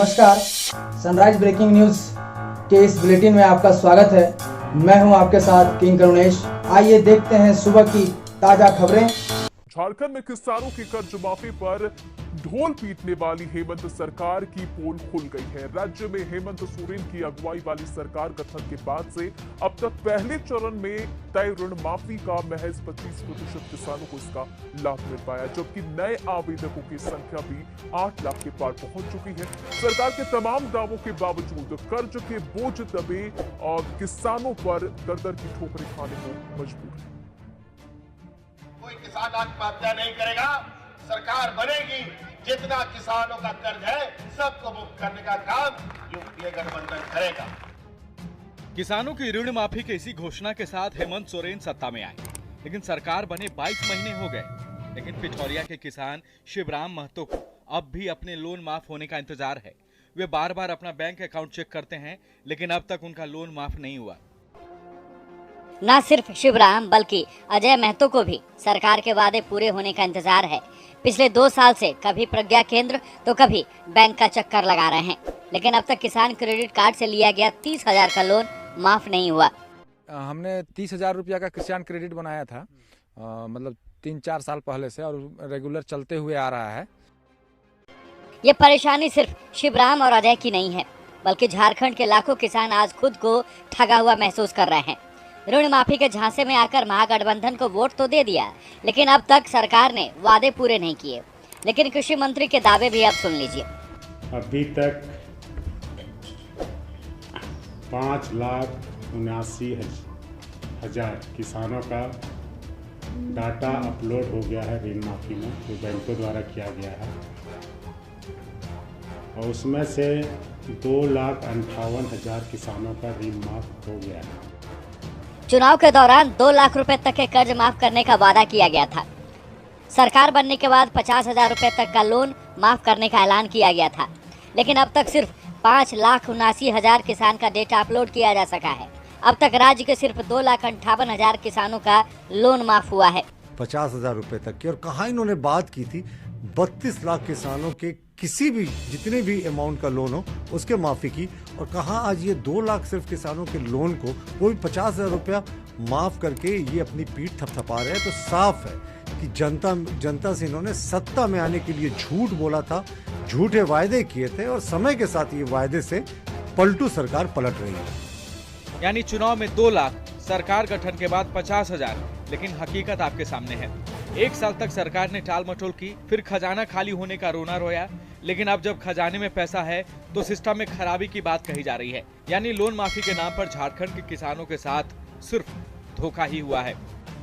नमस्कार, sunrise breaking news के इस बुलेटिन में आपका स्वागत है। मैं हूं आपके साथ किंग करुणेश। आइए देखते हैं सुबह की ताजा खबरें। झारखंड में किसानों की कर्ज माफी पर ढोल पीटने वाली हेमंत सरकार की पोल खुल गई है। राज्य में हेमंत सोरेन की अगुवाई वाली सरकार गठन के बाद से अब तक पहले चरण में तय ऋण माफी का महज 25% किसानों को इसका लाभ मिल पाया, जबकि नए आवेदकों की संख्या भी 8 लाख के पार पहुंच चुकी है। सरकार के तमाम दावों के बावजूद कर्ज के बोझ दबे और किसानों पर दर-दर की ठोकरें खाने को मजबूर है। कोई किसान आत्महत्या नहीं करेगा, सरकार बनेगी। जितना किसानों का कर्ज है सबको मुक्त करने का काम यूपीए गठबंधन करेगा। किसानों की ऋण माफी की इसी घोषणा के साथ हेमंत सोरेन सत्ता में आए, लेकिन सरकार बने 22 महीने हो गए। लेकिन पिठौरिया के किसान शिवराम महतो को अब भी अपने लोन माफ होने का इंतजार है। वे बार बार अपना बैंक अकाउंट चेक करते हैं, लेकिन अब तक उनका लोन माफ नहीं हुआ। न सिर्फ शिवराम बल्कि अजय महतो को भी सरकार के वादे पूरे होने का इंतजार है। पिछले 2 साल से कभी प्रज्ञा केंद्र तो कभी बैंक का चक्कर लगा रहे हैं, लेकिन अब तक किसान क्रेडिट कार्ड से लिया गया 30,000 का लोन माफ नहीं हुआ। हमने 30,000 रुपया का किसान क्रेडिट बनाया था, मतलब 3-4 साल पहले से, और रेगुलर चलते हुए आ रहा है। ये परेशानी सिर्फ शिवराम और अजय की नहीं है, बल्कि झारखंड के लाखों किसान आज खुद को ठगा हुआ महसूस कर रहे हैं। ऋण माफी के झांसे में आकर महागठबंधन को वोट तो दे दिया, लेकिन अब तक सरकार ने वादे पूरे नहीं किए। लेकिन कृषि मंत्री के दावे भी अब सुन लीजिए। अभी तक 5,79,000 किसानों का डाटा अपलोड हो गया है ऋण माफी में, जो बैंकों द्वारा किया गया है, और उसमें से 2,58,000 किसानों का ऋण माफ हो गया है। चुनाव के दौरान 2 लाख रुपए तक के कर्ज माफ करने का वादा किया गया था। सरकार बनने के बाद 50,000 रुपए तक का लोन माफ करने का ऐलान किया गया था, लेकिन अब तक सिर्फ 5,79,000 किसान का डेटा अपलोड किया जा सका है। अब तक राज्य के सिर्फ 2,58,000 किसानों का लोन माफ हुआ है। 50,000 रुपए तक की, और कहाँ इन्होंने बात की थी 32 लाख किसानों के किसी भी जितने भी अमाउंट का लोन हो उसके माफी की, और कहाँ आज ये 2 लाख सिर्फ किसानों के लोन को वो भी 50,000 रुपया माफ करके ये अपनी पीठ थपथपा रहे हैं। तो साफ है कि जनता से इन्होंने सत्ता में आने के लिए झूठ बोला था, झूठे वायदे किए थे, और समय के साथ ये वायदे से पलटू सरकार पलट रही है। यानी चुनाव में 2 लाख, सरकार गठन के बाद 50,000, लेकिन हकीकत आपके सामने है। 1 साल तक सरकार ने टाल मटोल की, फिर खजाना खाली होने का रोना रोया, लेकिन अब जब खजाने में पैसा है तो सिस्टम में खराबी की बात कही जा रही है। यानी लोन माफी के नाम पर झारखंड के किसानों के साथ सिर्फ धोखा ही हुआ है।